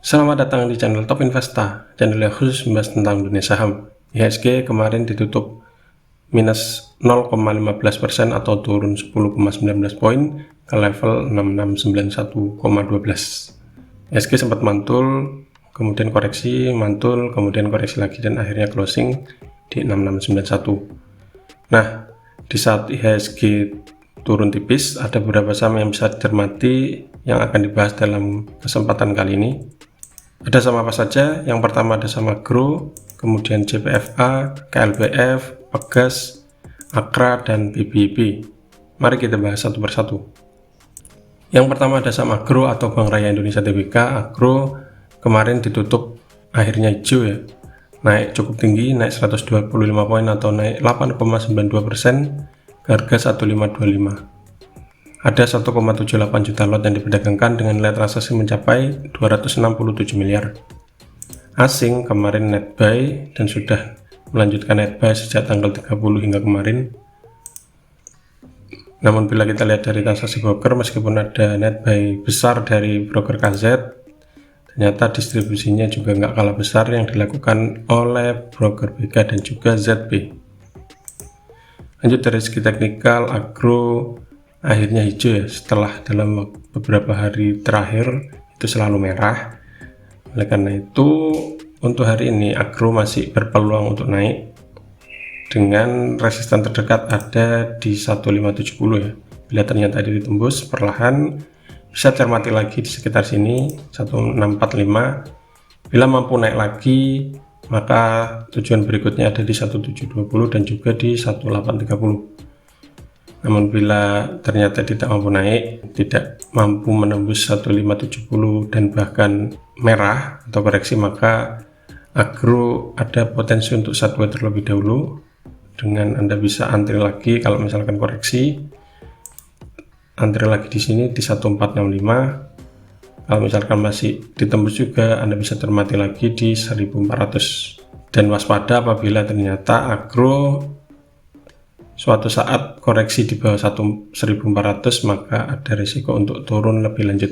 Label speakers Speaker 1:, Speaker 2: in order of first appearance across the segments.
Speaker 1: Selamat datang di channel Top Investa, channel yang khusus membahas tentang dunia saham. IHSG kemarin ditutup minus 0,15% atau turun 10,19 poin ke level 6691,12. IHSG sempat mantul, kemudian koreksi, mantul, kemudian koreksi lagi, dan akhirnya closing di 6691. Nah, di saat IHSG turun tipis, ada beberapa saham yang bisa dicermati yang akan dibahas dalam kesempatan kali ini. Ada saham apa saja? Yang pertama ada saham Agro, kemudian JPFA, KLBF, Pegas, Akra, dan BBIB. Mari kita bahas satu persatu. Yang pertama ada saham Agro atau Bank Raya Indonesia Tbk. Agro kemarin ditutup akhirnya hijau ya, naik cukup tinggi, naik 125 poin atau naik 8,92% ke harga 1525. Ada 1,78 juta lot yang diperdagangkan dengan nilai transaksi mencapai 267 miliar. Asing kemarin net buy dan sudah melanjutkan net buy sejak tanggal 30 hingga kemarin. Namun bila kita lihat dari transaksi broker, meskipun ada net buy besar dari broker KZ, ternyata distribusinya juga nggak kalah besar yang dilakukan oleh broker BK dan juga ZB. Lanjut dari segi teknikal, Agro akhirnya hijau ya, setelah dalam beberapa hari terakhir itu selalu merah. Oleh karena itu untuk hari ini Agro masih berpeluang untuk naik dengan resisten terdekat ada di 1570 ya. Bila ternyata ditembus perlahan bisa cermati lagi di sekitar sini 1645. Bila mampu naik lagi maka tujuan berikutnya ada di 1720 dan juga di 1830. Namun bila ternyata tidak mampu naik, tidak mampu menembus 1570 dan bahkan merah atau koreksi, maka Agro ada potensi untuk sideways terlebih dahulu. Dengan Anda bisa antri lagi kalau misalkan koreksi, antri lagi di sini di 1465. Kalau misalkan masih ditembus juga, Anda bisa cermati lagi di 1400. Dan waspada apabila ternyata Agro suatu saat koreksi di bawah 1400, maka ada risiko untuk turun lebih lanjut.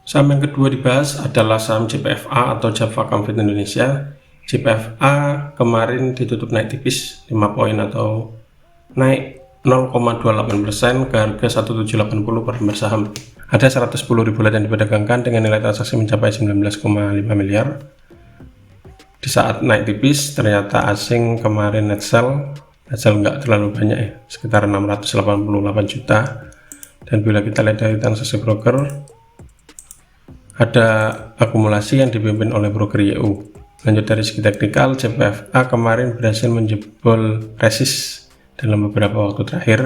Speaker 1: Saham yang kedua dibahas adalah saham JPFA atau Java Comfort Indonesia. JPFA kemarin ditutup naik tipis 5 poin atau naik 0,28% ke harga 1780 per lembar saham. Ada 110.000 lot yang diperdagangkan dengan nilai transaksi mencapai 19,5 miliar. Di saat naik tipis ternyata asing kemarin net sell nggak terlalu banyak ya, sekitar 688 juta. Dan bila kita lihat dari transaksi broker, ada akumulasi yang dipimpin oleh broker YU. Lanjut dari segi teknikal, JPFA kemarin berhasil menjebol resist dalam beberapa waktu terakhir.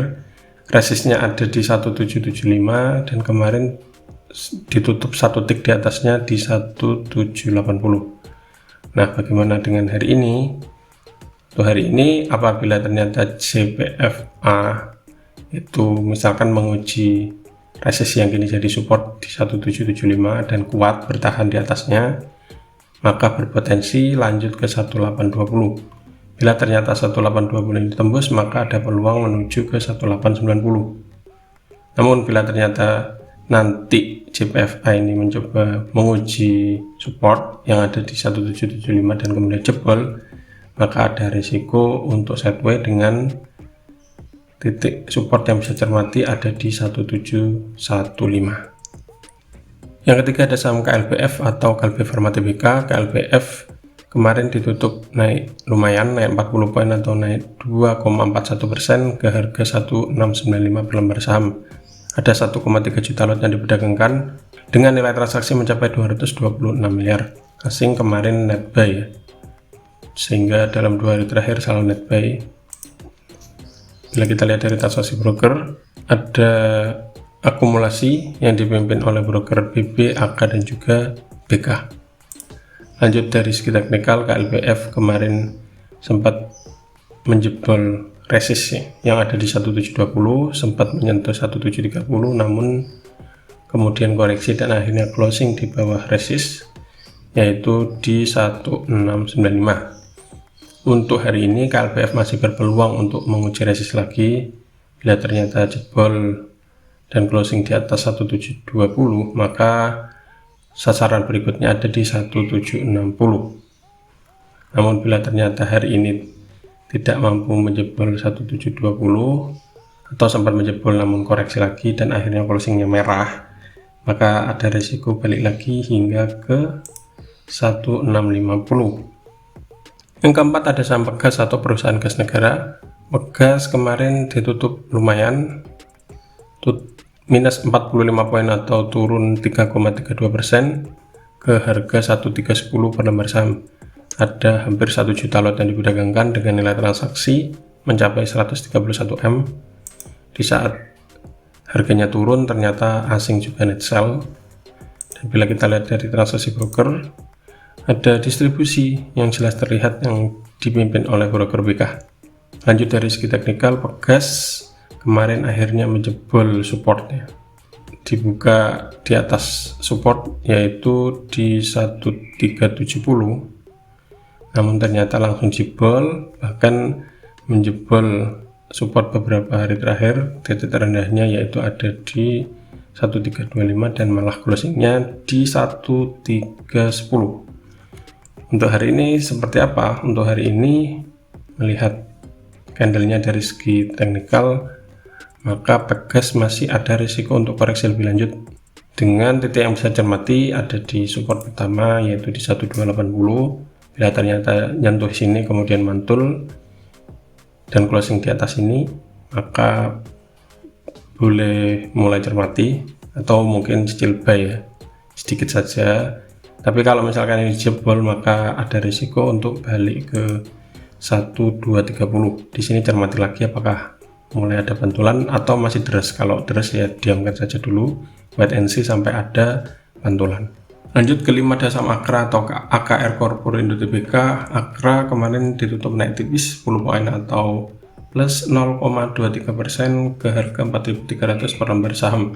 Speaker 1: Resistnya ada di 1775 dan kemarin ditutup satu tick di atasnya di 1780. Nah, bagaimana dengan hari ini? Untuk hari ini apabila ternyata JPFA itu misalkan menguji resist yang kini jadi support di 1775 dan kuat bertahan di atasnya, maka berpotensi lanjut ke 1820. Bila ternyata 1820 ini ditembus, maka ada peluang menuju ke 1890. Namun bila ternyata nanti JPFA ini mencoba menguji support yang ada di 1775 dan kemudian jebol, maka ada risiko untuk sideways dengan titik support yang bisa cermati ada di 1715. Yang ketiga ada saham KLBF atau KLB Pharma Tbk. KLBF kemarin ditutup naik lumayan, naik 40 poin atau naik 2,41% ke harga 1695 per lembar saham. Ada 1,3 juta lot yang diperdagangkan dengan nilai transaksi mencapai 226 miliar. Asing kemarin net buy ya, sehingga dalam 2 hari terakhir selalu net buy. Bila kita lihat dari transaksi broker, ada akumulasi yang dipimpin oleh broker BB, AK, dan juga BK. Lanjut dari segi teknikal, KLBF kemarin sempat menjebol resist yang ada di 1720, sempat menyentuh 1730, namun kemudian koreksi dan akhirnya closing di bawah resist yaitu di 1695. Untuk hari ini KLBF masih berpeluang untuk menguji resist lagi. Bila ternyata jebol dan closing di atas 1720, maka sasaran berikutnya ada di 1760. Namun bila ternyata hari ini tidak mampu menjebol 1720 atau sempat menjebol namun koreksi lagi dan akhirnya closingnya merah, maka ada risiko balik lagi hingga ke 1650. Yang keempat ada saham Pegas atau perusahaan gas negara. Pegas kemarin ditutup lumayan, minus 45 poin atau turun 3,32% ke harga 1310 per lembar saham. Ada hampir 1 juta lot yang diperdagangkan dengan nilai transaksi mencapai 131 M. Di saat harganya turun ternyata asing juga net sell. Dan bila kita lihat dari transaksi broker, ada distribusi yang jelas terlihat yang dipimpin oleh broker BK. Lanjut dari segi teknikal, Pegas kemarin akhirnya menjebol supportnya, dibuka di atas support yaitu di 1370, namun ternyata langsung jebol, bahkan menjebol support beberapa hari terakhir. Titik terendahnya yaitu ada di 1325 dan malah closingnya di 1310. Untuk hari ini seperti apa? Untuk hari ini melihat candlenya dari segi teknikal, maka Pegas masih ada risiko untuk koreksi lebih lanjut. Dengan titik yang bisa cermati ada di support pertama yaitu di 1280. Bila ternyata nyentuh sini kemudian mantul dan closing di atas ini, maka boleh mulai cermati atau mungkin cicil buy ya, sedikit saja. Tapi kalau misalkan ini jebol, maka ada risiko untuk balik ke 1230. Di sini cermati lagi apakah mulai ada pantulan atau masih deres. Kalau deres ya diamkan saja dulu, wait and see sampai ada pantulan. Lanjut ke 5 ada saham Akra atau AKR Korpor Indo Tbk. Akra kemarin ditutup naik tipis 10 poin atau plus 0,23% ke harga 4.300 per lembar saham.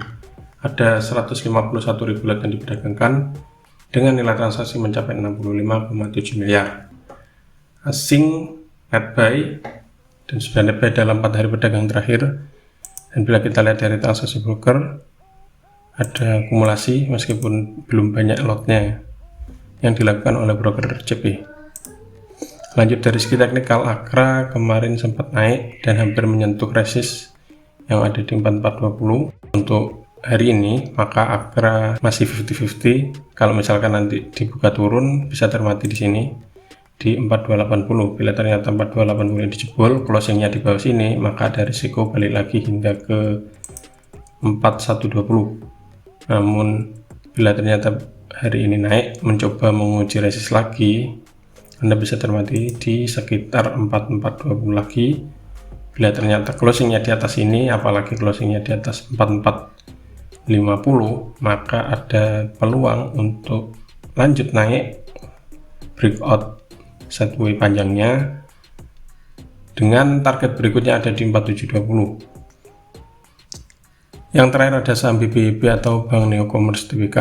Speaker 1: Ada 151.000 lot yang diperdagangkan dengan nilai transaksi mencapai 65,7 miliar. Asing net buy dan sudah net buy dalam 4 hari perdagangan terakhir. Dan bila kita lihat dari transaksi broker, ada akumulasi meskipun belum banyak lotnya yang dilakukan oleh broker CP. Lanjut dari segi teknikal, Akra kemarin sempat naik dan hampir menyentuh resist yang ada di 4420. Untuk hari ini maka Akra masih 50-50. Kalau misalkan nanti dibuka turun bisa termati di sini di 4280. Bila ternyata 4280 dijebol, closingnya di bawah sini, maka ada risiko balik lagi hingga ke 4120. Namun bila ternyata hari ini naik mencoba menguji resist lagi, Anda bisa termati di sekitar 4420 lagi. Bila ternyata closingnya di atas ini, apalagi closingnya di atas 4450, maka ada peluang untuk lanjut naik breakout sideway panjangnya dengan target berikutnya ada di 4720. Yang terakhir ada saham BBIB atau Bank Neo Commerce Tbk.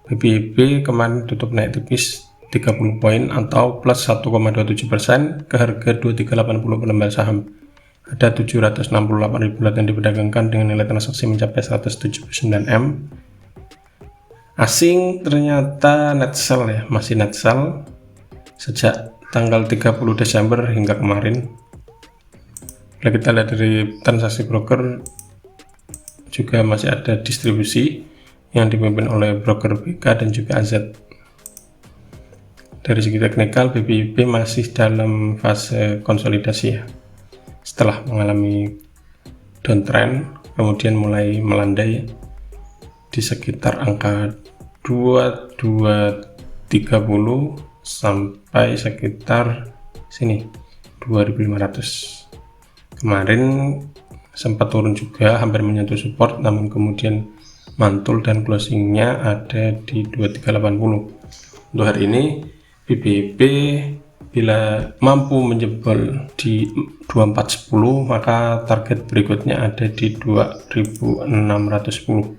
Speaker 1: BBIB kemarin tutup naik tipis 30 poin atau plus 1,27% ke harga 2380 per lembar saham. Ada 768.000 lot yang diperdagangkan dengan nilai transaksi mencapai 179 M. Asing ternyata net sell ya, masih net sell sejak tanggal 30 Desember hingga kemarin. Bila kita lihat dari transaksi broker, juga masih ada distribusi yang dipimpin oleh broker BK dan juga AZ. Dari segi teknikal, BBIB masih dalam fase konsolidasi ya. Setelah mengalami downtrend, kemudian mulai melandai di sekitar angka 2230 sampai sekitar sini 2500. Kemarin sempat turun juga, hampir menyentuh support, namun kemudian mantul dan closingnya ada di 2380. Untuk hari ini BBIB bila mampu menjebol di 2410, maka target berikutnya ada di 2610.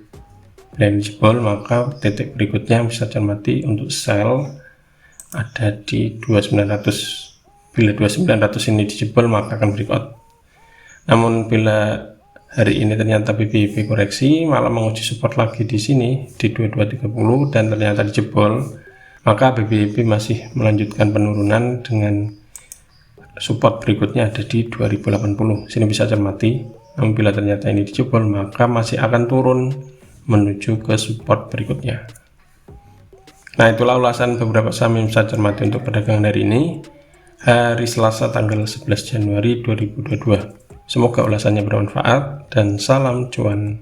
Speaker 1: Bila ini jebol, maka titik berikutnya bisa cermati untuk sell ada di 2900. Bila 2900 ini dijebol, maka akan breakout. Namun bila hari ini ternyata BBIB koreksi, malah menguji support lagi di sini di 2230 dan ternyata dijebol, maka BBIB masih melanjutkan penurunan dengan support berikutnya ada di 2080. Sini bisa cermati. Namun bila ternyata ini dijebol, maka masih akan turun menuju ke support berikutnya. Nah, itulah ulasan beberapa saham yang bisa cermati untuk perdagangan hari ini, hari Selasa tanggal 11 Januari 2022. Semoga ulasannya bermanfaat dan salam cuan.